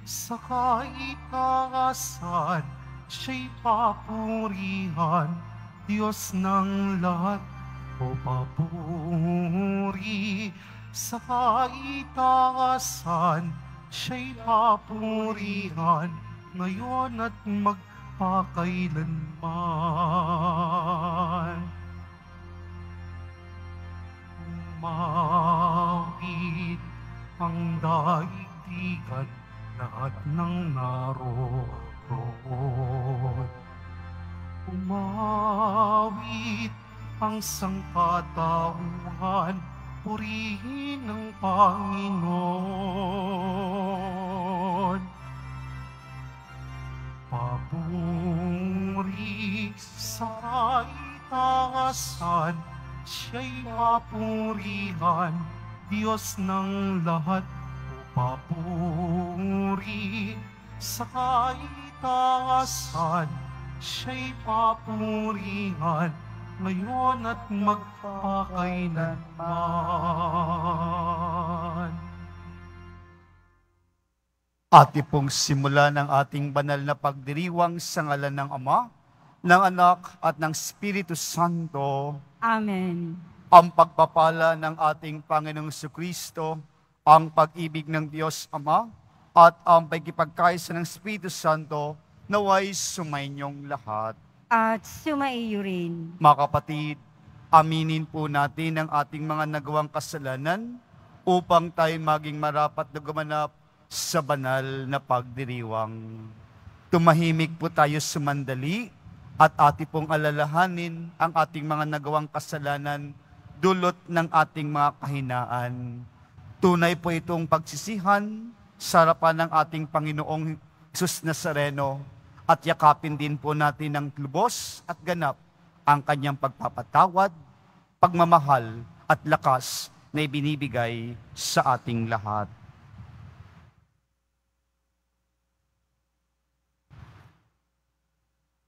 sa kaitaasan, siya'y papurihan, Diyos ng lahat o papuri. Sa kaitaasan, siya'y papurihan, ngayon at magpakailanman. Umawit ang daigdigan, lahat ng naroon. Umawit ang sangkatauhan, purihin ang Panginoon. Papuri sa kaitaasan, siya'y papurihan, Diyos ng lahat o papuri. Sa kaitaasan, siya'y papurihan, ngayon at magpakailanman. Ati pong simula ng ating banal na pagdiriwang sa ngalan ng Ama, ng Anak at ng Espiritu Santo. Amen. Ang pagpapala ng ating Panginoong Jesucristo, ang pag-ibig ng Diyos Ama, at ang pagkipagkaisa ng Espiritu Santo, naway sumainyong lahat. At sumaiyo rin. Mga kapatid, aminin po natin ang ating mga nagawang kasalanan upang tayo maging marapat na gumanap sa banal na pagdiriwang. Tumahimik po tayo sumandali at ating pong alalahanin ang ating mga nagawang kasalanan dulot ng ating mga kahinaan. Tunay po itong pagsisihan sa harapan ng ating Panginoong Hesus Nazareno at yakapin din po natin ng lubos at ganap ang kanyang pagpapatawad, pagmamahal at lakas na ibinibigay sa ating lahat.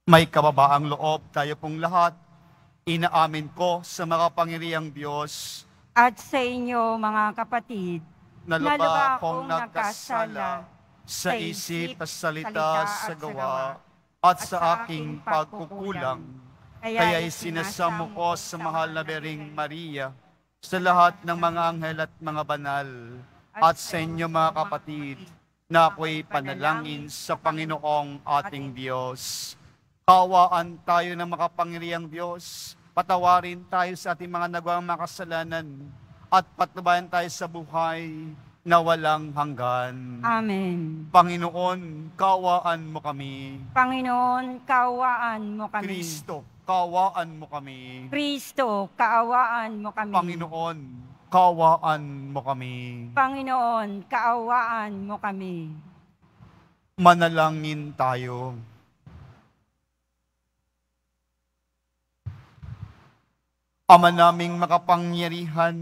May kababaang loob tayo pong lahat. Inaamin ko sa makapangyarihang Diyos At sa inyo, mga kapatid, na lubha akong nagkasala sa isip, sa salita, sa gawa, at sa aking pagkukulang. Kaya'y sinasamo ko sa mahal na Bering Maria, sa lahat ng mga anghel at mga banal, at sa inyo mga kapatid, na ako'y panalangin sa Panginoong ating Diyos. Kawaan tayo ng makapangyarihang Diyos, patawarin tayo sa ating mga nagawang makasalanan, at patnubayan tayo sa buhay na walang hanggan. Amen. Panginoon, kawaan mo kami. Panginoon, kaawaan mo kami. Kristo, kawaan mo kami. Kristo, kaawaan mo kami. Panginoon, kawaan mo kami. Panginoon, kaawaan mo kami. Manalangin tayo. Ama naming makapangyarihan,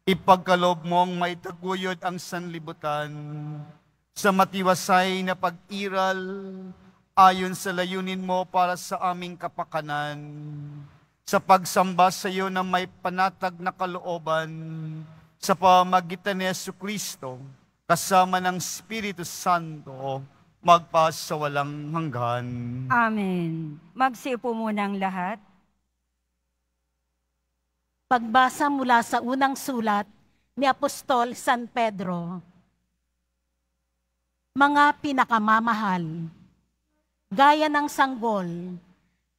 ipagkaloob mong maitaguyod ang sanlibutan sa matiwasay na pag-iral ayon sa layunin mo para sa aming kapakanan, sa pagsamba sa iyo na may panatag na kalooban sa pamagitan ni Jesucristo kasama ng Espiritu Santo magpasawalang hanggan. Amen. Magsiupo muna ang lahat. Pagbasa mula sa unang sulat ni Apostol San Pedro. Mga pinakamamahal, gaya ng sanggol,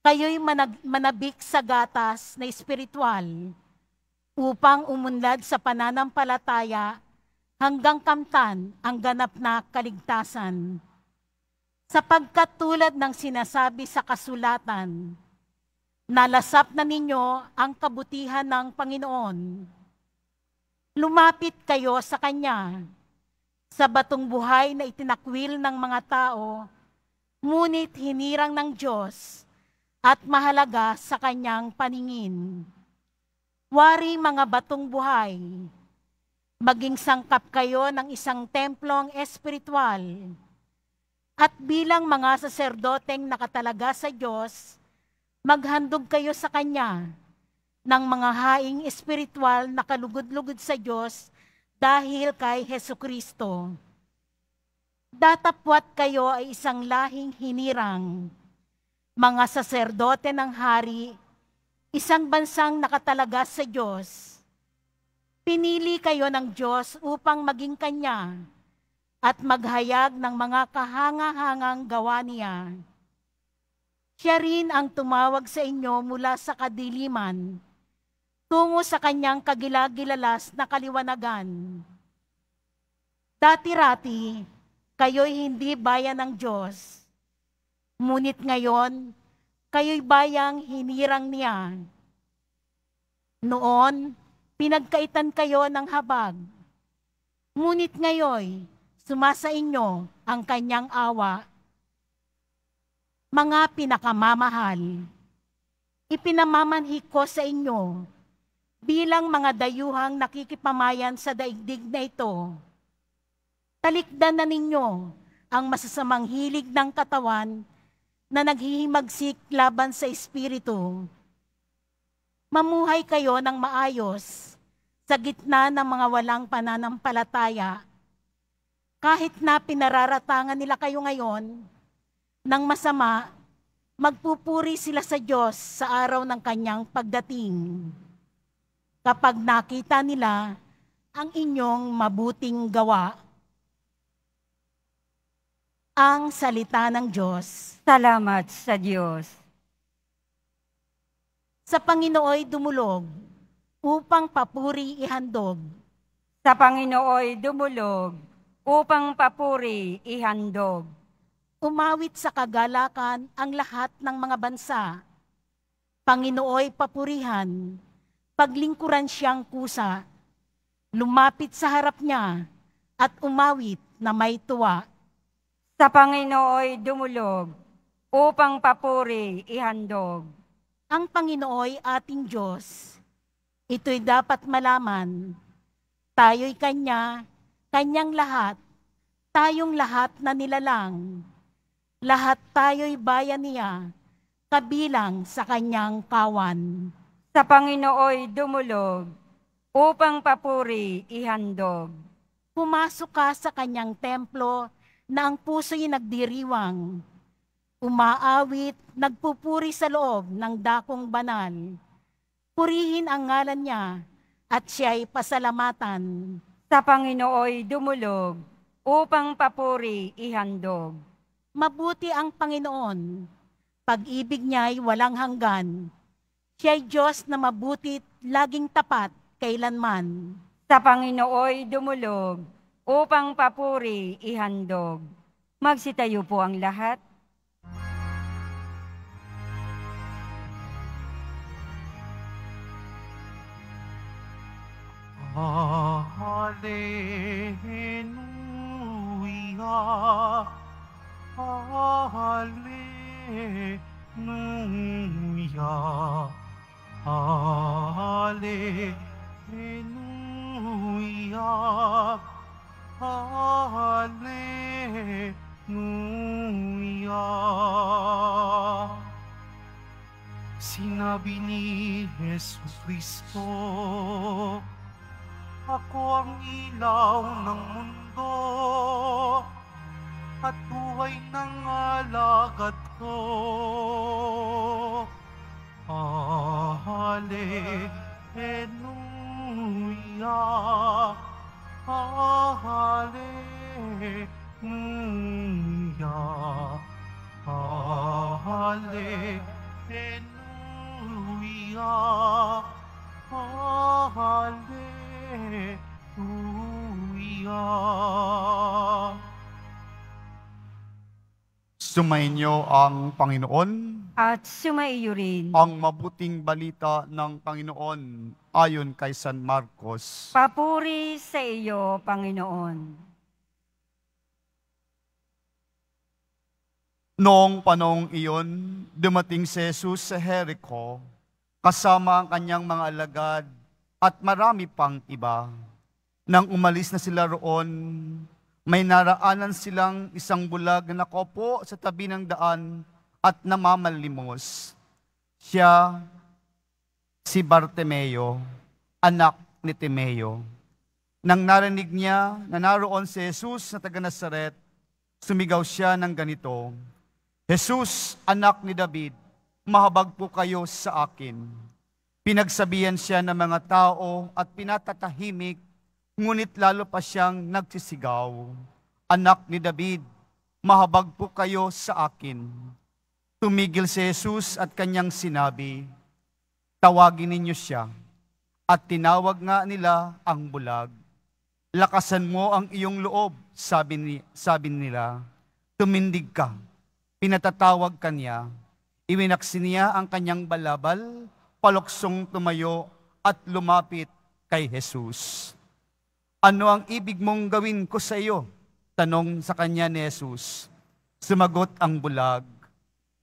kayo'y manabik sa gatas na espiritual upang umunlad sa pananampalataya hanggang kamtan ang ganap na kaligtasan. Sapagkat tulad ng sinasabi sa kasulatan, nalasap na ninyo ang kabutihan ng Panginoon. Lumapit kayo sa Kanya, sa batong buhay na itinakwil ng mga tao, ngunit hinirang ng Diyos at mahalaga sa Kanyang paningin. Wari mga batong buhay, maging sangkap kayo ng isang templong espiritual, at bilang mga saserdoteng nakatalaga sa Diyos, maghandog kayo sa Kanya ng mga haing espiritual na kalugod-lugod sa Diyos dahil kay Hesukristo. Datapwat kayo ay isang lahing hinirang, mga saserdote ng hari, isang bansang nakatalaga sa Diyos. Pinili kayo ng Diyos upang maging Kanya at maghayag ng mga kahanga-hangang gawa niya. Siya rin ang tumawag sa inyo mula sa kadiliman tungo sa Kanyang kagilagilalas na kaliwanagan. Dati-rati, kayo'y hindi bayan ng Diyos, ngunit ngayon, kayo'y bayang hinirang niya. Noon, pinagkaitan kayo ng habag, ngunit ngayon, sumasa inyo ang kanyang awa. Mga pinakamamahal, ipinamamanhik ko sa inyo bilang mga dayuhang nakikipamayan sa daigdig na ito. Talikdan na ninyo ang masasamang hilig ng katawan na naghihimagsik laban sa espiritu. Mamuhay kayo ng maayos sa gitna ng mga walang pananampalataya. Kahit na pinararatangan nila kayo ngayon ng masama, magpupuri sila sa Diyos sa araw ng kanyang pagdating. Kapag nakita nila ang inyong mabuting gawa. Ang salita ng Diyos. Salamat sa Diyos. Sa Panginooy dumulog, upang papuri ihandog. Sa Panginooy dumulog, upang papuri ihandog. Umawit sa kagalakan ang lahat ng mga bansa. Panginooy papurihan, paglingkuran siyang kusa. Lumapit sa harap niya at umawit na may tuwa. Sa Panginooy dumulog, upang papuri ihandog. Ang Panginooy ating Diyos, ito'y dapat malaman. Tayo'y Kanya, Kanyang lahat, tayong lahat na nilalang. Lahat tayo'y bayan niya, kabilang sa Kanyang kawan. Sa Panginooy dumulog, upang papuri ihandog. Pumasok ka sa Kanyang templo na ang puso'y nagdiriwang. Umaawit, nagpupuri sa loob ng dakong banal. Purihin ang ngalan niya at siya'y pasalamatan. Sa Panginooy dumulog, upang papuri ihandog. Mabuti ang Panginoon, pag-ibig niya'y walang hanggan. Siya'y Diyos na mabutit, laging tapat, kailanman. Sa Panginooy dumulog, upang papuri ihandog. Magsitayo po ang lahat. Hallelujah, Hallelujah, Hallelujah, Hallelujah. Sinabi ni Jesus Cristo, ako ang ilaw ng mundo at buhay ng alagad ko. Hallelujah, Hallelujah, Hallelujah, Hallelujah. Sumainyo ang Panginoon. At sumaiyo rin. Ang mabuting balita ng Panginoon ayon kay San Marcos. Papuri sa iyo, Panginoon. Noong panahong iyon, dumating si Jesus sa Jericho, kasama ang kanyang mga alagad at marami pang iba. Nang umalis na sila roon, may naraanan silang isang bulag na nakaupo sa tabi ng daan at namamalimos. Siya, si Bartimeo, anak ni Timeo. Nang narinig niya na naroon si Jesus na taga Nazaret, Sumigaw siya ng ganito, Jesus, anak ni David, mahabag po kayo sa akin. Pinagsabihan siya ng mga tao at pinatatahimik, ngunit lalo pa siyang nagsisigaw, anak ni David, mahabag po kayo sa akin. Tumigil si Jesus at kanyang sinabi, tawagin ninyo siya. At tinawag nga nila ang bulag. Lakasan mo ang iyong loob, sabi nila. Tumindig ka. Pinatatawag kanya. Iwinaksi niya ang kanyang balabal, paluksong tumayo at lumapit kay Jesus. Ano ang ibig mong gawin ko sa iyo? Tanong sa kanya ni Jesus. Sumagot ang bulag,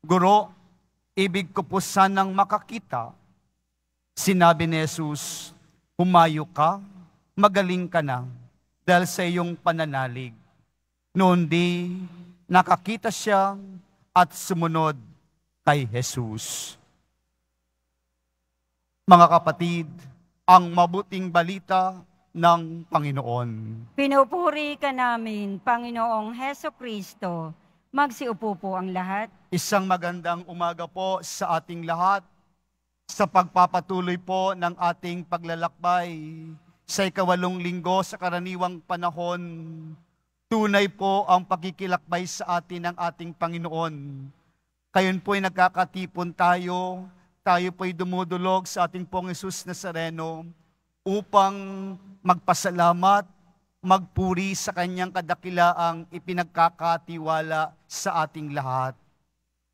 Guro, ibig ko po sanang makakita. Sinabi ni Jesus, humayo ka, magaling ka na, dahil sa iyong pananalig. Noon di, nakakita siya at sumunod kay Jesus. Mga kapatid, ang mabuting balita ng Panginoon. Pinupuri ka namin, Panginoong Heso Kristo. Magsiupo po ang lahat. Isang magandang umaga po sa ating lahat. Sa pagpapatuloy po ng ating paglalakbay sa ikawalong linggo sa karaniwang panahon, tunay po ang pagkikilakbay sa atin ng ating Panginoon. Kayon po'y nagkakatipon tayo po'y dumudulog sa ating Pong Jesus Nazareno upang magpasalamat, magpuri sa kanyang kadakilaang ipinagkakatiwala sa ating lahat.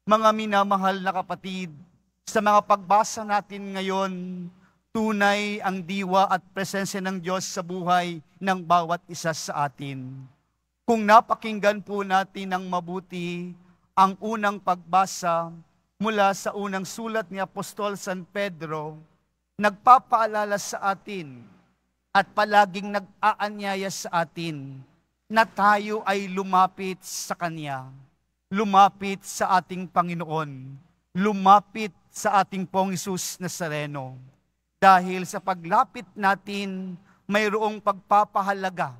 Mga minamahal na kapatid, sa mga pagbasa natin ngayon, tunay ang diwa at presensya ng Diyos sa buhay ng bawat isa sa atin. Kung napakinggan po natin ng mabuti ang unang pagbasa mula sa unang sulat ni Apostol San Pedro, nagpapaalala sa atin at palaging nag-aanyaya sa atin na tayo ay lumapit sa Kanya, lumapit sa ating Panginoon, lumapit sa ating Pong Jesus Nazareno. Dahil sa paglapit natin, mayroong pagpapahalaga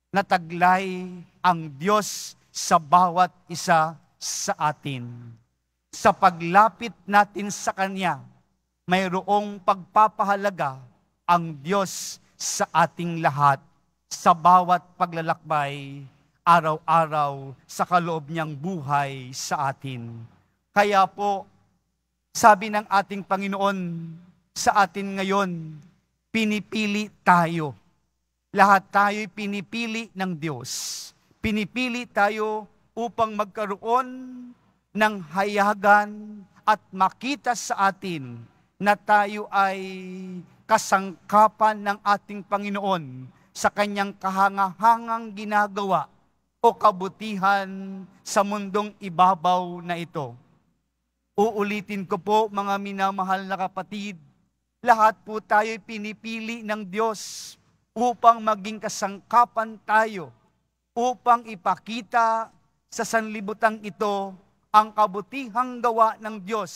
na taglay ang Diyos sa bawat isa sa atin. Sa paglapit natin sa Kanya, mayroong pagpapahalaga ang Diyos sa ating lahat, sa bawat paglalakbay, araw-araw sa kaloob niyang buhay sa atin. Kaya po, sabi ng ating Panginoon sa atin ngayon, pinipili tayo. Lahat tayo'y pinipili ng Diyos. Pinipili tayo upang magkaroon ng hayagan at makita sa atin na tayo ay kasangkapan ng ating Panginoon sa kanyang kahangahangang ginagawa o kabutihan sa mundong ibabaw na ito. Uulitin ko po mga minamahal na kapatid, lahat po tayo'y pinipili ng Diyos upang maging kasangkapan tayo, upang ipakita sa sanlibutan ito ang kabutihang gawa ng Diyos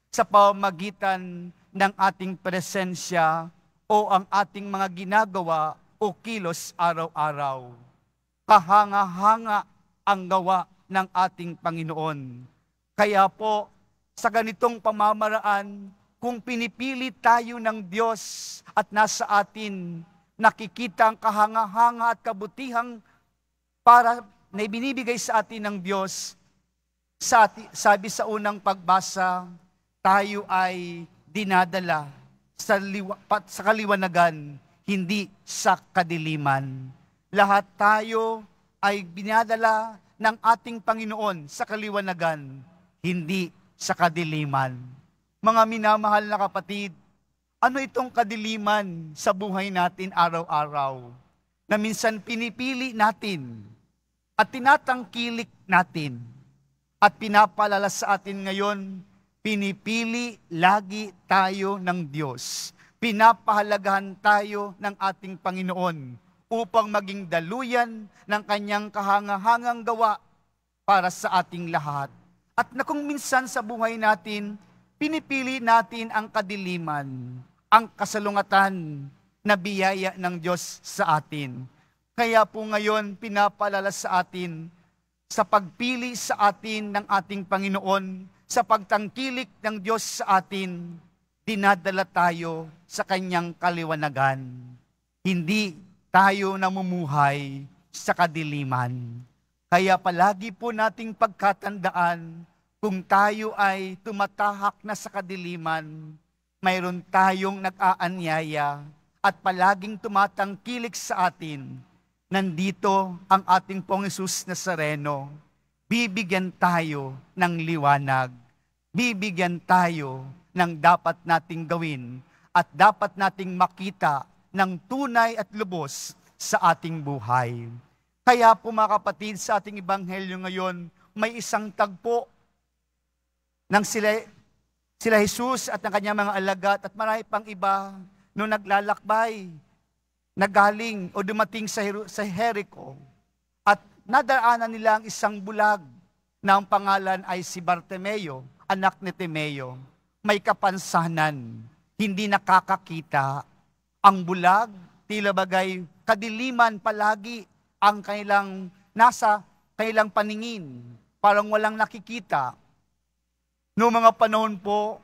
sa pamamagitan ng ating presensya o ang ating mga ginagawa o kilos araw-araw. Kahanga-hanga ang gawa ng ating Panginoon. Kaya po, sa ganitong pamamaraan, kung pinipili tayo ng Diyos at nasa atin, nakikita ang kahanga-hanga at kabutihang para na ibinibigay sa atin ng Diyos, sabi sa unang pagbasa, tayo ay dinadala sa kaliwanagan, hindi sa kadiliman. Lahat tayo ay binadala ng ating Panginoon sa kaliwanagan, hindi sa kadiliman. Mga minamahal na kapatid, ano itong kadiliman sa buhay natin araw-araw? Na minsan pinipili natin at tinatangkilik natin at pinapalala sa atin ngayon, pinipili lagi tayo ng Diyos. Pinapahalagahan tayo ng ating Panginoon upang maging daluyan ng kanyang kahangahangang gawa para sa ating lahat. At na kung minsan sa buhay natin, pinipili natin ang kadiliman, ang kasalungatan na biyaya ng Diyos sa atin. Kaya po ngayon, pinapalala sa atin sa pagpili sa atin ng ating Panginoon, sa pagtangkilik ng Diyos sa atin, dinadala tayo sa Kanyang kaliwanagan. Hindi tayo namumuhay sa kadiliman. Kaya palagi po nating pagkatandaan, kung tayo ay tumatahak na sa kadiliman, mayroon tayong nag-aanyaya at palaging tumatangkilik sa atin. Nandito ang ating Pong Jesus Nazareno. Bibigyan tayo ng liwanag. Bibigyan tayo ng dapat nating gawin at dapat nating makita ng tunay at lubos sa ating buhay. Kaya po mga kapatid, sa ating ebanghelyo ngayon, may isang tagpo ng sila Jesus at ang kanyang mga alagad at marami pang iba nung naglalakbay, nagaling o dumating sa Jericho at nadaraanan nila ang isang bulag na ang pangalan ay si Bartimeo, anak ni Timeo. May kapansanan, hindi nakakakita. Ang bulag, tila bagay kadiliman palagi ang nasa kanilang paningin. Parang walang nakikita. Noong mga panahon po,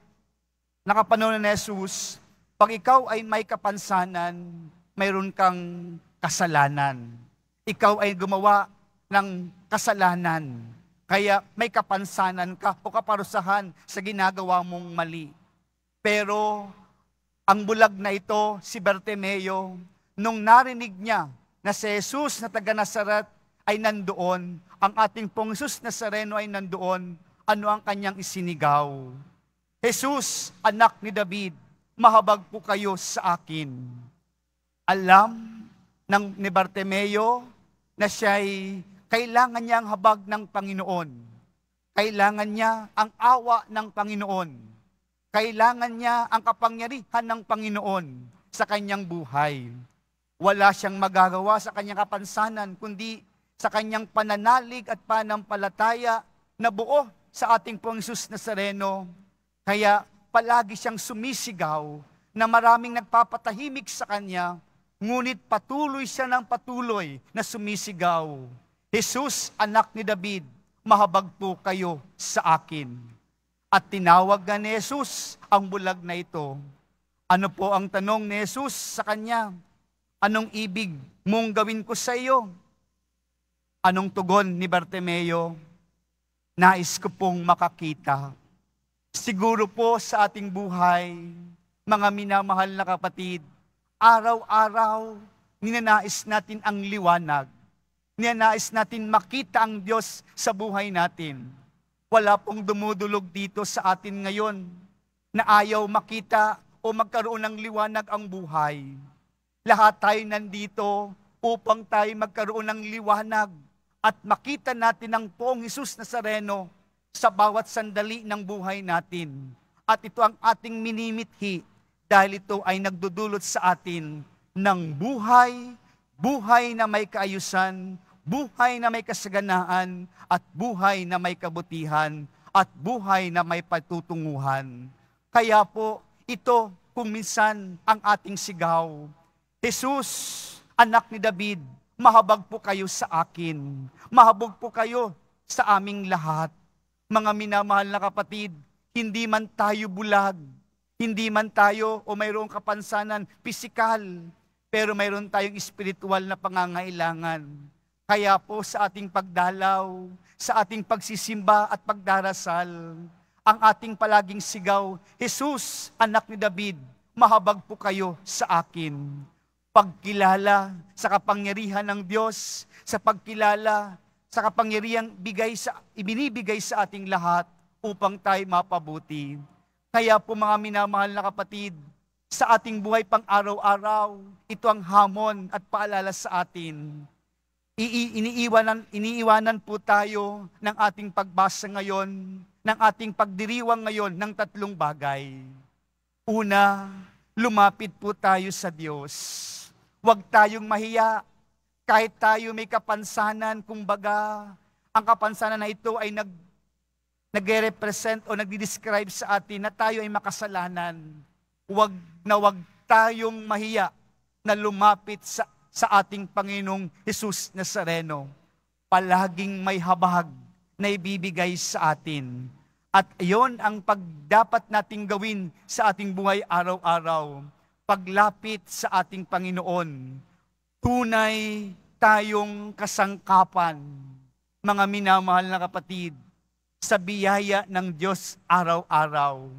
nakapanahon ni Jesus, pag ikaw ay may kapansanan, mayroon kang kasalanan. Ikaw ay gumawa ng kasalanan. Kaya may kapansanan ka o kaparusahan sa ginagawa mong mali. Pero ang bulag na ito, si Bartimeo, nung narinig niya na si Jesus na taga Nazaret ay nandoon, ang ating Pong Jesus Nazareno ay nandoon, ano ang kanyang isinigaw? Jesus, anak ni David, mahabag po kayo sa akin. Alam ni Bartimeo na siya'y kailangan niya ang habag ng Panginoon. Kailangan niya ang awa ng Panginoon. Kailangan niya ang kapangyarihan ng Panginoon sa kanyang buhay. Wala siyang magagawa sa kanyang kapansanan, kundi sa kanyang pananalig at panampalataya na buo sa ating Pong Jesus Nazareno. Kaya palagi siyang sumisigaw na maraming nagpapatahimik sa kanya, ngunit patuloy siya ng patuloy na sumisigaw. Jesus, anak ni David, mahabag po kayo sa akin. At tinawag nga ni Jesus ang bulag na ito. Ano po ang tanong ni Jesus sa kanya? Anong ibig mong gawin ko sa iyo? Anong tugon ni Bartimeo? Nais ko pong makakita. Siguro po sa ating buhay, mga minamahal na kapatid, araw-araw, ninanais natin ang liwanag. Ninanais natin makita ang Diyos sa buhay natin. Wala pong dumudulog dito sa atin ngayon na ayaw makita o magkaroon ng liwanag ang buhay. Lahat tayo nandito upang tayo magkaroon ng liwanag at makita natin ang Poong Jesus Nazareno sa bawat sandali ng buhay natin. At ito ang ating minimithi dahil ito ay nagdudulot sa atin ng buhay na may kaayusan, buhay na may kasaganaan, at buhay na may kabutihan, at buhay na may patutunguhan. Kaya po, ito kung minsan ang ating sigaw, Jesus, anak ni David, mahabag po kayo sa akin. Mahabag po kayo sa aming lahat. Mga minamahal na kapatid, hindi man tayo bulag, hindi man tayo o mayroong kapansanan pisikal, pero mayroon tayong espiritual na pangangailangan. Kaya po sa ating pagdalaw, sa ating pagsisimba at pagdarasal, ang ating palaging sigaw, Jesus, anak ni David, mahabag po kayo sa akin. Pagkilala sa kapangyarihan ng Diyos, sa pagkilala sa kapangyarihang ibinibigay sa ating lahat upang tayo mapabuti. Kaya po mga minamahal na kapatid, sa ating buhay pang araw-araw, ito ang hamon at paalala sa atin. Iniiwanan po tayo ng ating pagbasa ngayon, ng ating pagdiriwang ngayon ng tatlong bagay. Una, lumapit po tayo sa Diyos. Huwag tayong mahiya. Kahit tayo may kapansanan, kumbaga, ang kapansanan na ito ay nag-represent o nagdi-describe sa atin na tayo ay makasalanan. Huwag tayong mahiya na lumapit sa ating Panginoong Jesus Nazareno. palaging may habag na ibibigay sa atin. At iyon ang dapat nating gawin sa ating buhay araw-araw. Paglapit sa ating Panginoon, tunay tayong kasangkapan, mga minamahal na kapatid, sa biyaya ng Diyos araw-araw.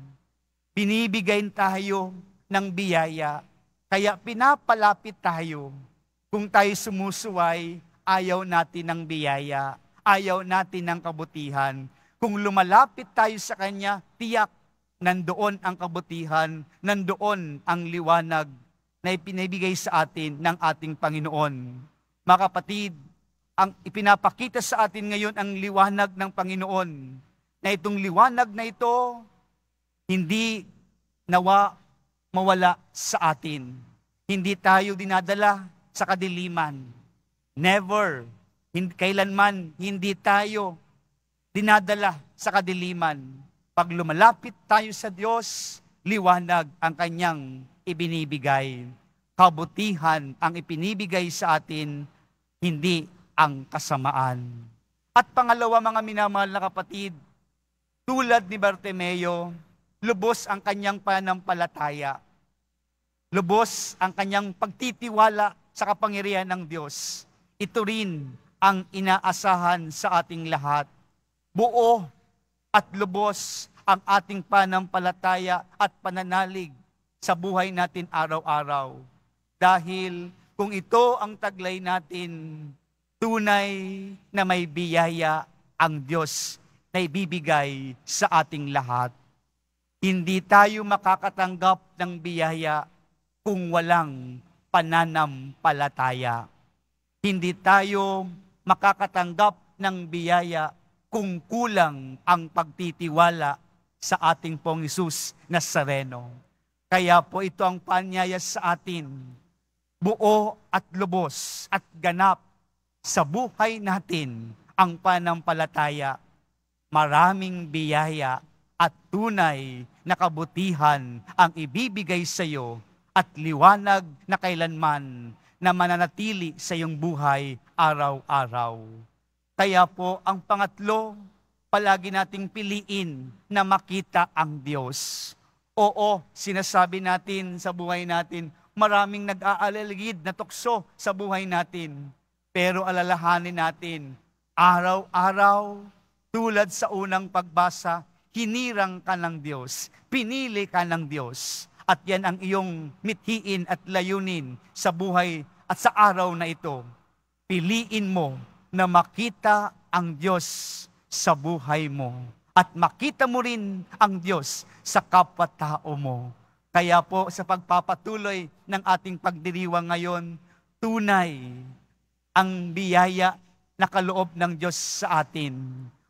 Binibigay tayo ng biyaya, kaya pinapalapit tayo. Kung tayo sumusuway, ayaw natin ng biyaya, ayaw natin ng kabutihan. Kung lumalapit tayo sa Kanya, tiyak, nandoon ang kabutihan, nandoon ang liwanag na ipinibigay sa atin ng ating Panginoon. Mga kapatid, ang ipinapakita sa atin ngayon ang liwanag ng Panginoon, na itong liwanag na ito, hindi nawa mawala sa atin. Hindi tayo dinadala sa kadiliman. Never, kailanman hindi tayo dinadala sa kadiliman. Pag lumalapit tayo sa Diyos, liwanag ang Kanyang ibinibigay. Kabutihan ang ipinibigay sa atin, hindi ang kasamaan. At pangalawa, mga minamahal na kapatid, tulad ni Bartimeo, lubos ang kanyang pananampalataya. Lubos ang kanyang pagtitiwala sa kapangyarihan ng Diyos. Ito rin ang inaasahan sa ating lahat. Buo at lubos ang ating pananampalataya at pananalig sa buhay natin araw-araw. Dahil kung ito ang taglay natin, tunay na may biyaya ang Diyos na ibibigay sa ating lahat. Hindi tayo makakatanggap ng biyaya kung walang pananampalataya. Hindi tayo makakatanggap ng biyaya kung kulang ang pagtitiwala sa ating Pong Hesus Nazareno. Kaya po ito ang paanyaya sa atin, buo at lubos at ganap sa buhay natin ang pananampalataya. Maraming biyaya at tunay na kabutihan ang ibibigay sa iyo at liwanag na kailanman na mananatili sa iyong buhay araw-araw. Kaya po, ang pangatlo, palagi nating piliin na makita ang Diyos. Oo, sinasabi natin sa buhay natin, maraming nag-aalaligid na tukso sa buhay natin. Pero alalahanin natin, araw-araw, tulad sa unang pagbasa, hinirang ka ng Diyos, pinili ka ng Diyos. At yan ang iyong mithiin at layunin sa buhay at sa araw na ito. Piliin mo na makita ang Diyos sa buhay mo. At makita mo rin ang Diyos sa kapwa-tao mo. Kaya po sa pagpapatuloy ng ating pagdiriwang ngayon, tunay ang biyaya na kaloob ng Diyos sa atin.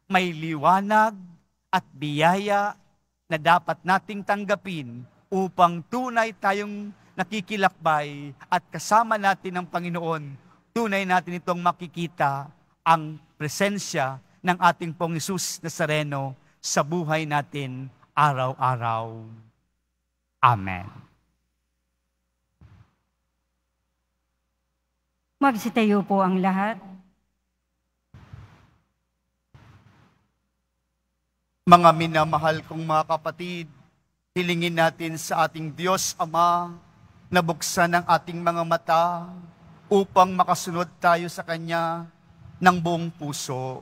May liwanag at biyaya na dapat nating tanggapin upang tunay tayong nakikilakbay at kasama natin ng Panginoon, tunay natin itong makikita ang presensya ng ating Pong Hesus Nazareno sa buhay natin araw-araw. Amen. Magsitayo po ang lahat. Mga minamahal kong mga kapatid, hilingin natin sa ating Diyos Ama na buksan ang ating mga mata upang makasunod tayo sa Kanya ng buong puso.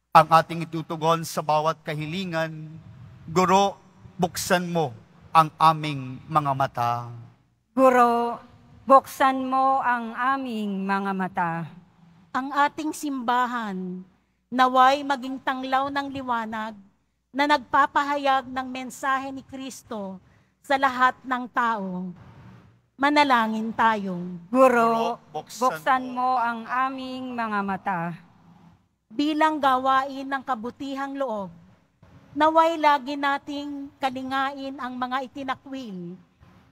Ang ating itutugon sa bawat kahilingan, Guro, buksan mo ang aming mga mata. Guro, buksan mo ang aming mga mata. Ang ating simbahan, naway maging tanglaw ng liwanag na nagpapahayag ng mensahe ni Kristo sa lahat ng tao. Manalangin tayo. Guro, buksan mo ang aming mga mata. Bilang gawain ng kabutihang loob, naway lagi nating kalingain ang mga itinakwil,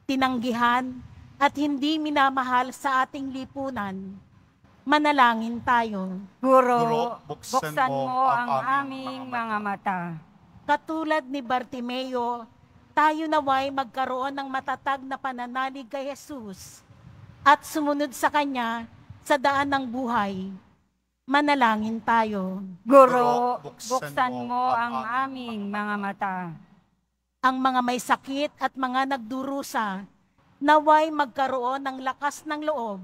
tinanggihan, at hindi minamahal sa ating lipunan. Manalangin tayo. Guro, buksan mo ang aming mga mata. Katulad ni Bartimeo, tayo naway magkaroon ng matatag na pananalig kay Jesus at sumunod sa Kanya sa daan ng buhay. Manalangin tayo. Guro, buksan mo ang aming mga mata. Ang mga may sakit at mga nagdurusa, naway magkaroon ng lakas ng loob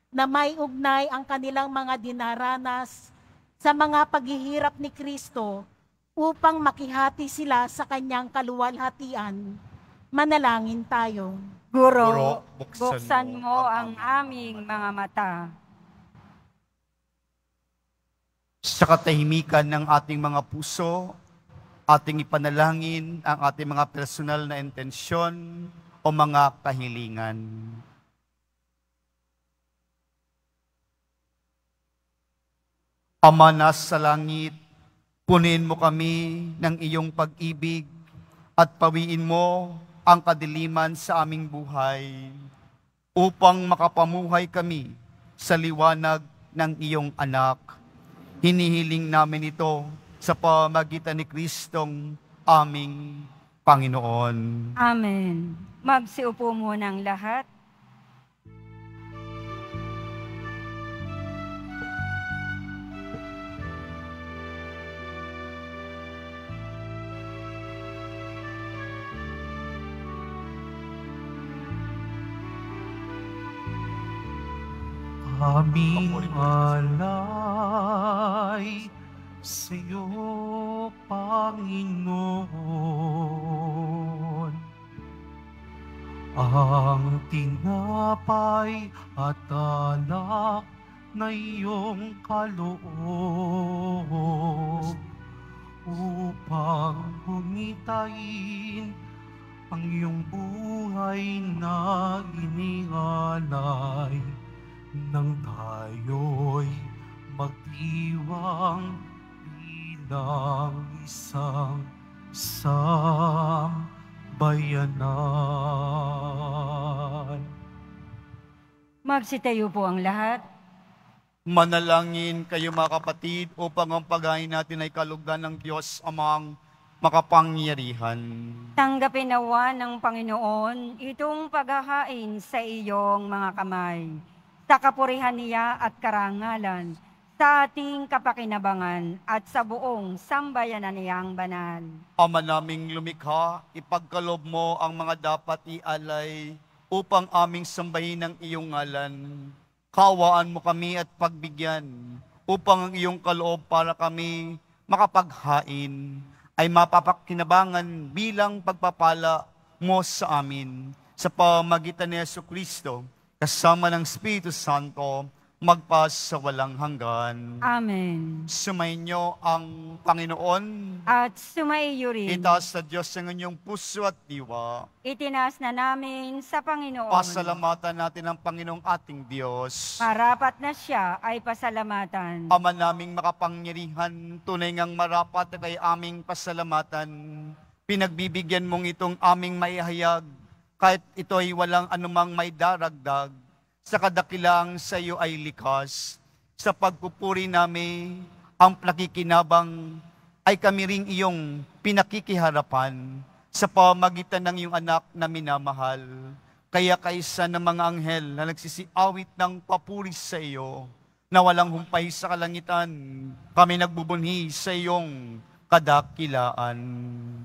na may ugnay ang kanilang mga dinaranas sa mga paghihirap ni Kristo upang makihati sila sa kanyang kaluwalhatian. Manalangin tayo. Guro, buksan mo ang aming mga mata. Sa katahimikan ng ating mga puso, ating ipanalangin ang ating mga personal na intensyon o mga kahilingan. Ama nasa langit, punin mo kami ng iyong pag-ibig at pawiin mo ang kadiliman sa aming buhay upang makapamuhay kami sa liwanag ng iyong anak. Hinihiling namin ito sa pamamagitan ni Kristong aming Panginoon. Amen. Magsiupo muna ang lahat. Aming alay sa'yo, Panginoon. Ang tinapay at alak na iyong kaloob upang humitain ang iyong buhay na inialay nang tayo'y magdiwang bilang isang sambayanan. Magsitayo po ang lahat. Manalangin kayo mga kapatid upang ang paghain natin ay kalugdan ng Diyos amang makapangyarihan. Tanggapin nawa ng Panginoon itong paghahain sa iyong mga kamay, sa kapurihan niya at karangalan, sa ating kapakinabangan at sa buong sambayanan niyang banal. Ama naming lumikha, ipagkalob mo ang mga dapat ialay upang aming sambahin ang iyong ngalan. Kawaan mo kami at pagbigyan upang ang iyong kaloob para kami makapaghain ay mapapakinabangan bilang pagpapala mo sa amin sa pamamagitan ni Jesucristo kasama ng Espiritu Santo magpas sa walang hanggan. Amen. Sumainyo ang Panginoon. At sumaiyo rin. Itaas sa Diyos ang inyong puso at diwa. Itinaas na namin sa Panginoon. Pasalamatan natin ang Panginoong ating Diyos. Marapat na siya ay pasalamatan. Ama naming makapangyarihan, tunay ngang marapat na kay aming pasalamatan. Pinagbibigyan mong itong aming maihayag, kahit ito ay walang anumang may daragdag, sa kadakilang sa iyo ay likas. Sa pagpupuri namin, ang nakikinabang ay kami ring iyong pinakikiharapan sa pamagitan ng iyong anak na minamahal. Kaya kaysa ng mga anghel na nagsisiawit ng papuri sa iyo, na walang humpay sa kalangitan, kami nagbubunhi sa iyong kadakilaan.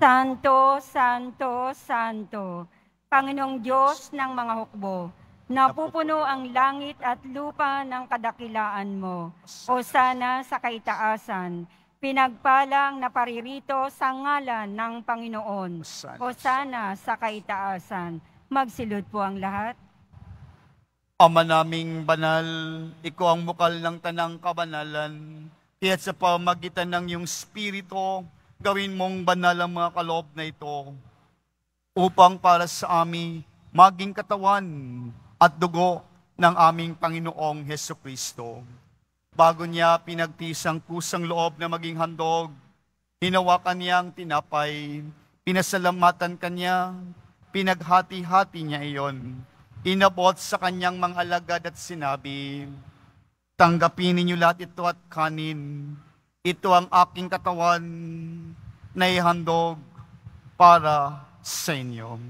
Santo, Santo, Santo, Panginoong Diyos ng mga hukbo, napupuno ang langit at lupa ng kadakilaan mo. Hosana sa kaitaasan, pinagpalang na paririto sa ngalan ng Panginoon. Hosana sa kaitaasan. Magsilod po ang lahat. Ama naming banal, ikaw ang bukal ng tanang kabanalan, kaya't sa pamagitan ng iyong Espiritu, gawin mong banal ang mga kaloob na ito, upang para sa amin maging katawan at dugo ng aming Panginoong Hesukristo. Bago niya pinagtisang kusang loob na maging handog, hinawakan niya ang tinapay, pinasalamatan kanya, pinaghati-hati niya iyon, inabot sa kanyang mga alagad at sinabi, tanggapin ninyo lahat ito at kanin, ito ang aking katawan na ihandog para sa inyo.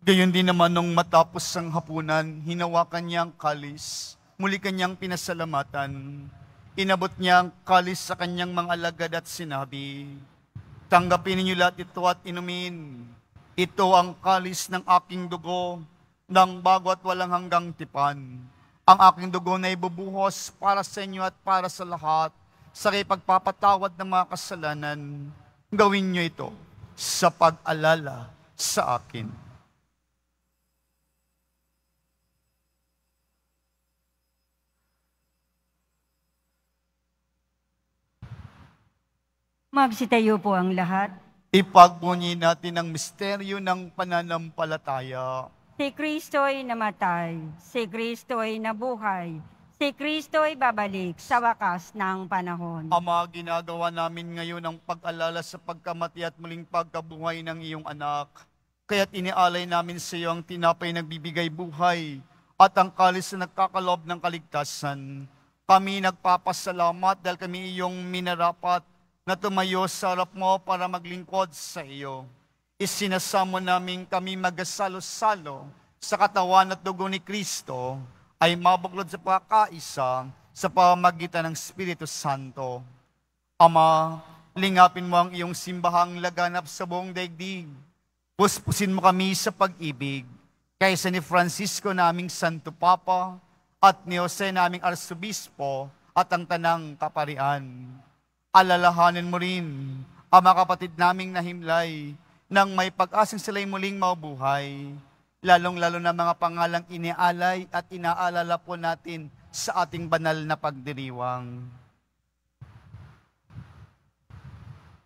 Gayon din naman nung matapos ang hapunan, hinawakan niya ang kalis, muli kanyang pinasalamatan. Inabot niya ang kalis sa kanyang mga alagad at sinabi, "Tanggapin ninyo lahat ito at inumin. Ito ang kalis ng aking dugo, ng bago at walang hanggang tipan. Ang aking dugo na ibubuhos para sa inyo at para sa lahat, sa pagpapatawad ng mga kasalanan. Gawin niyo ito sa pag-alala sa akin." Magsitayo po ang lahat. Ipagbunyi natin ang misteryo ng pananampalataya. Si Kristo'y namatay, si Kristo'y nabuhay, si Kristo'y babalik sa wakas ng panahon. Ama, ginagawa namin ngayon ang pag-alala sa pagkamati at muling pagkabuhay ng iyong anak. Kaya't inialay namin sa iyo ang tinapay nagbibigay buhay at ang kalis na nagkakalob ng kaligtasan. Kami nagpapasalamat dahil kami iyong minarapat na tumayo sa harap mo para maglingkod sa iyo. Isinasamo namin kami magasalo-salo sa katawan at dugo ni Kristo ay mabuklod sa pagkakaisa sa pamamagitan ng Espiritu Santo. Ama, lingapin mo ang iyong simbahang laganap sa buong daigdig. Puspusin mo kami sa pag-ibig, kaysa ni Francisco naming Santo Papa at ni Jose naming Arsobispo at ang tanang kaparian. Alalahanin mo rin ang mga kapatid naming nahimlay nang may pag-asang sila'y muling mabuhay, lalong-lalo na mga pangalang inialay at inaalala po natin sa ating banal na pagdiriwang.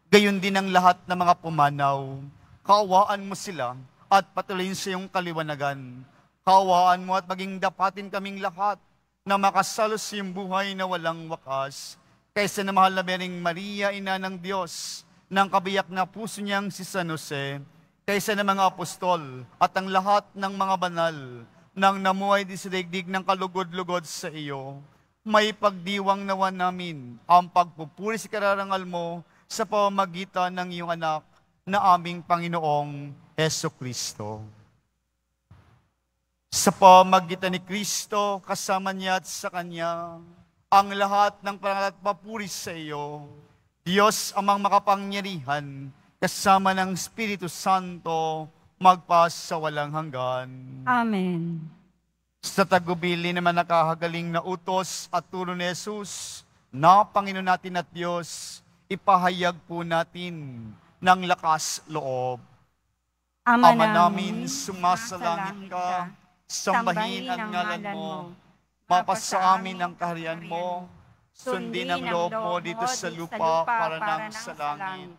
Gayon din ang lahat ng mga pumanaw, kaawaan mo sila at patuloyin sa iyong kaliwanagan. Kaawaan mo at maging dapatin kaming lahat na makasalo sa iyong buhay na walang wakas. Kaysa na mahal na Bering Maria, Ina ng Diyos, ng kabiyak na puso niyang si San Jose, kaysa ng mga apostol at ang lahat ng mga banal, nang namuhay di sa daigdig ng kalugod-lugod sa iyo, may pagdiwang nawa namin ang pagpupuri sa kararangal mo sa pamamagitan ng iyong anak na aming Panginoong Jesucristo. Sa pamamagitan ni Kristo, kasama niya at sa Kanya, ang lahat ng parangal at papuri sa iyo, Diyos amang makapangyarihan, kasama ng Espiritu Santo, magpas sa walang hanggan. Amen. Sa tagubili naman nakahagaling na utos at turo ni Jesus, na Panginoon natin at Diyos, ipahayag po natin ng lakas loob. Ama namin, sumasalangit ka, sambahin ang ngalan mo, mapasa amin ang kaharian mo, sundin ang loob mo dito sa lupa para nang sa langit.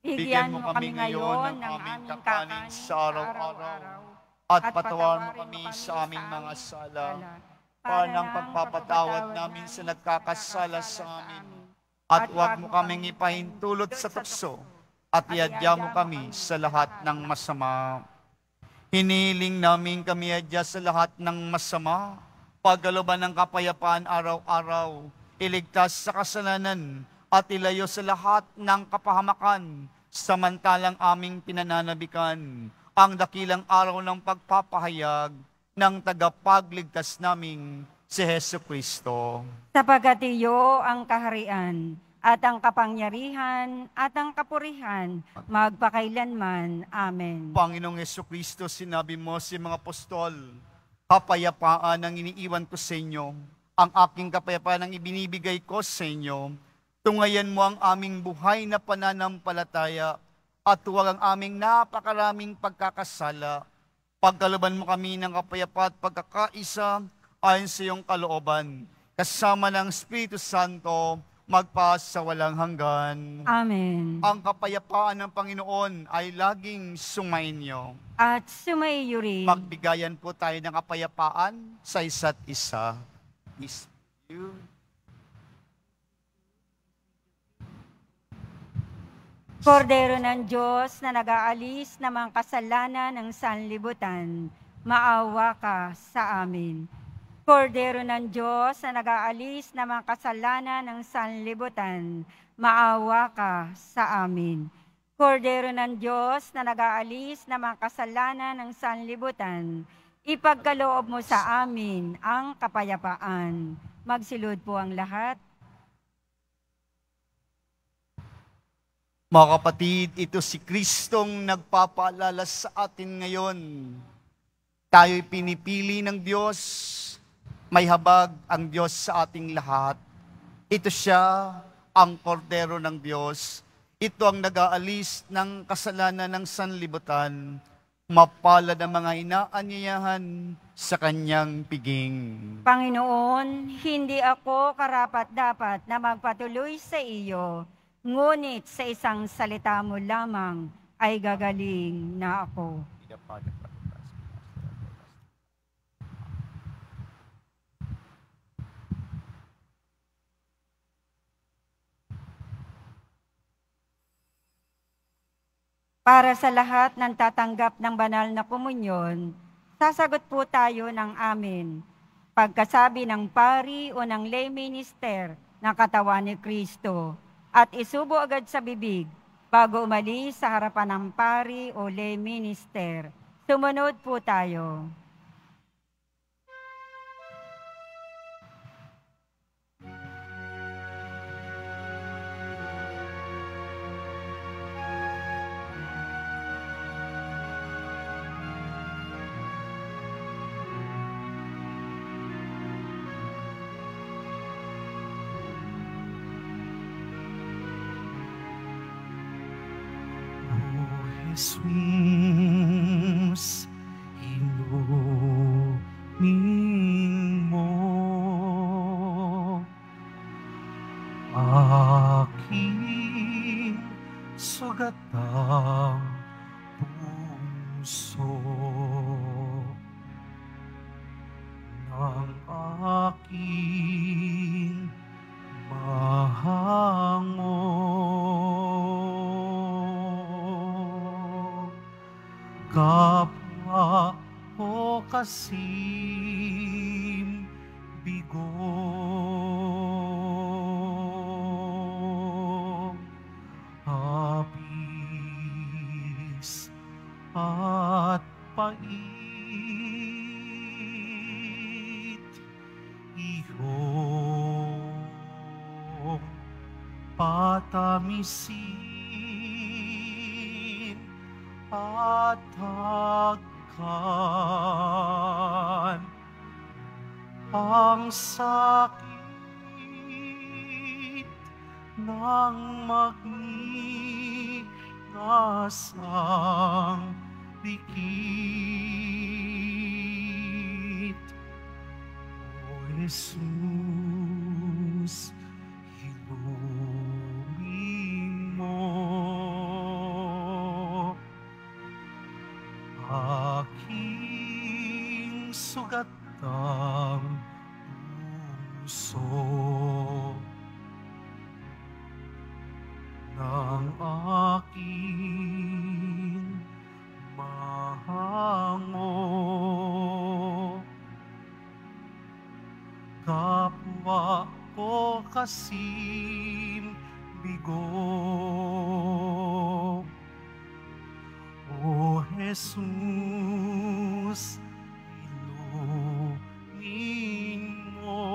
Bigyan mo kami ngayon ng aming kakanin sa araw-araw, at patawarin mo kami sa aming mga sala, para ng pagpapatawad namin sa nagkakasala sa amin. At huwag mo kaming ipahintulot sa tukso, at iadya mo kami sa lahat ng masama. Hiniling namin kami adya sa lahat ng masama, pagkalooban ng kapayapaan araw-araw, iligtas sa kasalanan at ilayo sa lahat ng kapahamakan, samantalang aming pinananabikan ang dakilang araw ng pagpapahayag ng tagapagligtas naming si Jesucristo. Sapagkat iyo ang kaharian at ang kapangyarihan at ang kapurihan magpakailanman. Amen. Panginoong Jesucristo, sinabi mo sa mga apostol, kapayapaan ang iniiwan ko sa inyo, ang aking kapayapaan ang ibinibigay ko sa inyo. Tungayan mo ang aming buhay na pananampalataya at huwag ang aming napakaraming pagkakasala. Pagkalooban mo kami ng kapayapaan at pagkakaisa ayon sa iyong kalooban, kasama ng Espiritu Santo, magpas sa walang hanggan. Amen. Ang kapayapaan ng Panginoon ay laging sumainyo. At sumaiyo rin. Magbigayan po tayo ng kapayapaan sa isa't isa. Peace be with you. Kordero ng Diyos na nag-aalis ng mga kasalanan ng sanlibutan, maawa ka sa amin. Kordero ng Diyos na nag-aalis ng mga kasalanan ng sanlibutan, maawa ka sa amin. Kordero ng Diyos na nag-aalis ng mga kasalanan ng sanlibutan, ipagkaloob mo sa amin ang kapayapaan. Magsilod po ang lahat. Mga kapatid, ito si Kristong nagpapaalala sa atin ngayon. Tayo'y pinipili ng Diyos, may habag ang Diyos sa ating lahat. Ito siya, ang Kordero ng Diyos. Ito ang nag-aalis ng kasalanan ng sanlibutan. Mapalad ang mga inaanyayahan sa kanyang piging. Panginoon, hindi ako karapat-dapat na magpatuloy sa iyo, ngunit sa isang salita mo lamang ay gagaling na ako. Para sa lahat ng tatanggap ng banal na komunyon, sasagot po tayo ng amin. Pagkasabi ng pari o ng lay minister ng katawan ni Kristo at isubo agad sa bibig bago umalis sa harapan ng pari o lay minister. Sumunod po tayo. Jesus, inumin mo aking sugatang puso ng aking mahango. Kapwa ko kasim bigo, habis at pait, iyong patamisin at takkan ang sakit ng magningasang dikit. O Jesus, ilumin mo aking sugatang puso ng aking mahango. Kapwa ko kasim bigo, O Jesus, ilumin mo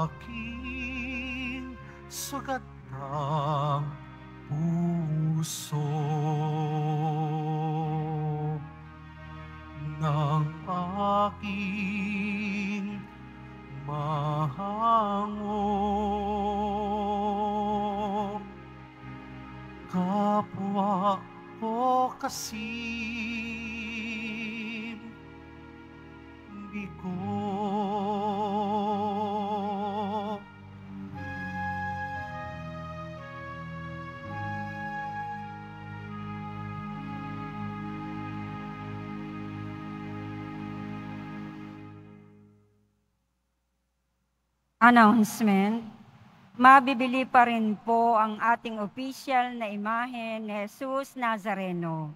aking sugatang puso ng aking mahango. Kapwa ko kasim bigo. Announcement. Mabibili pa rin po ang ating opisyal na imahe ni Jesus Nazareno.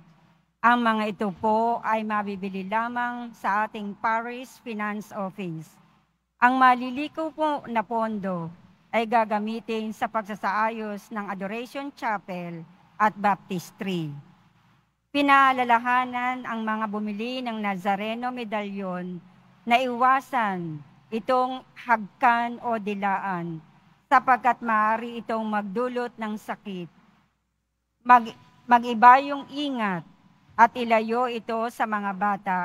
Ang mga ito po ay mabibili lamang sa ating Parish Finance Office. Ang maliligaw po na pondo ay gagamitin sa pagsasaayos ng Adoration Chapel at Baptistry. Pinaalalahanan ang mga bumili ng Nazareno medalyon na iwasan itong hagkan o dilaan sapagkat maaari itong magdulot ng sakit. Mag-iba yung ingat at ilayo ito sa mga bata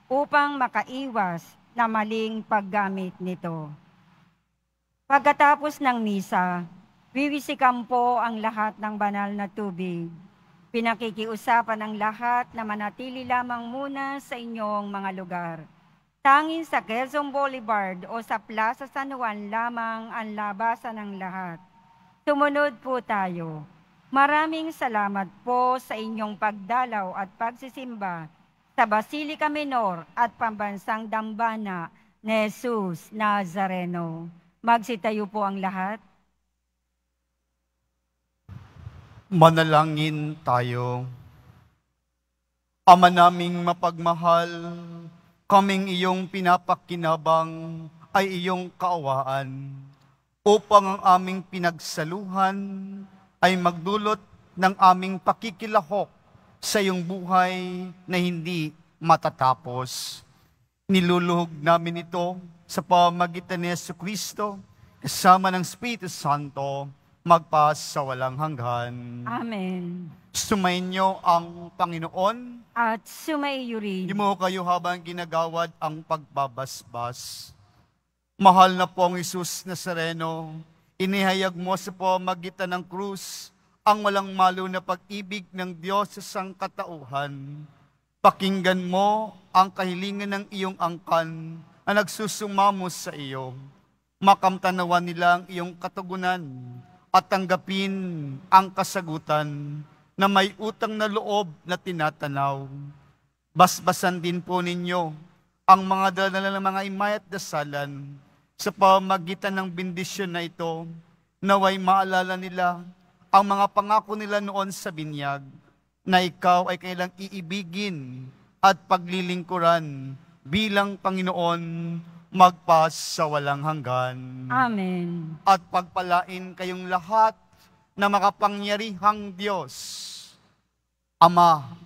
upang makaiwas na maling paggamit nito. Pagkatapos ng misa, wiwisikan po ang lahat ng banal na tubig. Pinakikiusapan ang lahat na manatili lamang muna sa inyong mga lugar. Tanging sa Quezon Boulevard o sa Plaza San Juan lamang ang labasan ng lahat. Sumunod po tayo. Maraming salamat po sa inyong pagdalaw at pagsisimba sa Basilica Minor at Pambansang Dambana ni Jesus Nazareno. Magsitayo po ang lahat. Manalangin tayo. Ama naming mapagmahal, kaming iyong pinapakinabang ay iyong kaawaan upang ang aming pinagsaluhan ay magdulot ng aming pakikilahok sa iyong buhay na hindi matatapos. Niluluhog namin ito sa pamagitan ni Jesucristo kasama ng Espiritu Santo magpas sa walang hanggan. Amen. Sumainyo ang Panginoon. At sumaiyo rin. Hindi mo kayo habang ginagawad ang pagbabasbas. Mahal na pong Jesus Nazareno, inihayag mo sa pamagitan ng krus ang walang malo na pag-ibig ng Diyos sa sangkatauhan. Pakinggan mo ang kahilingan ng iyong angkan na nagsusumamo sa iyo. Makamtanawan nila ang iyong katugunan at tanggapin ang kasagutan na may utang na loob na tinatanaw. Basbasan din po ninyo ang mga dala ng mga imay at dasalan sa pamagitan ng bendisyon na ito, naway maalala nila ang mga pangako nila noon sa binyag, na ikaw ay kailang iibigin at paglilingkuran bilang Panginoon magpas sa walang hanggan. Amen. At pagpalain kayong lahat na makapangyarihang Diyos, Ama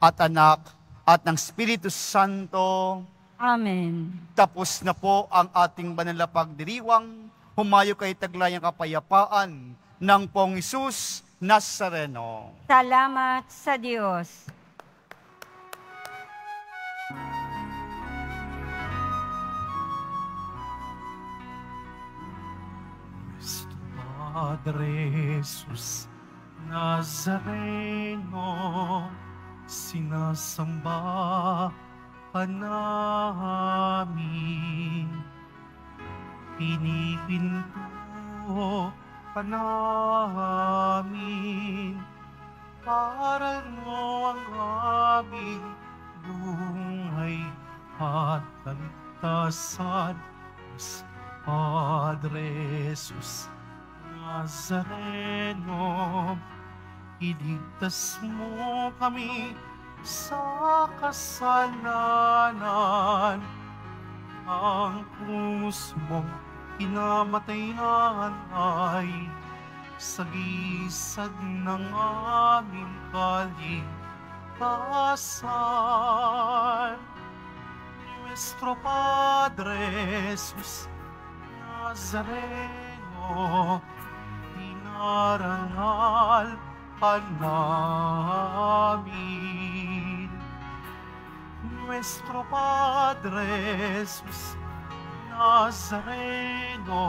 at Anak at ng Espiritu Santo. Amen. Tapos na po ang ating banal na pagdiriwang. Humayo kay taglayang kapayapaan ng Pong Jesus Nazareno. Salamat sa Diyos. Nuestro Padre Jesus Nazareno, sinasamba ka namin. Pinipinto ka namin. Aral mo ang aming buhay at kaligtasan. Padre Jesus Nazareno, iligtas mo kami sa kasalanan. Ang puso mong pinamatayan ay sagisag ng aming kaligtasan. Nuestro Padre Jesus Nazareno, dinarangal ka namin. Nuestro Padre Jesus Nazareno,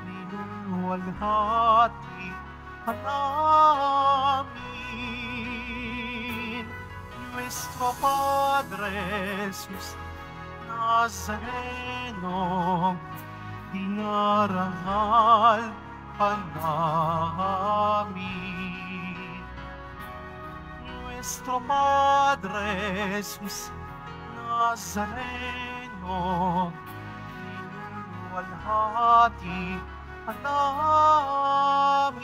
ninuwalhati ka namin. Nuestro Padre Jesus Nazareno, dinarangal ka namin. Nuestro Padre Jesus Nazareno, ninuwalhati ka namin.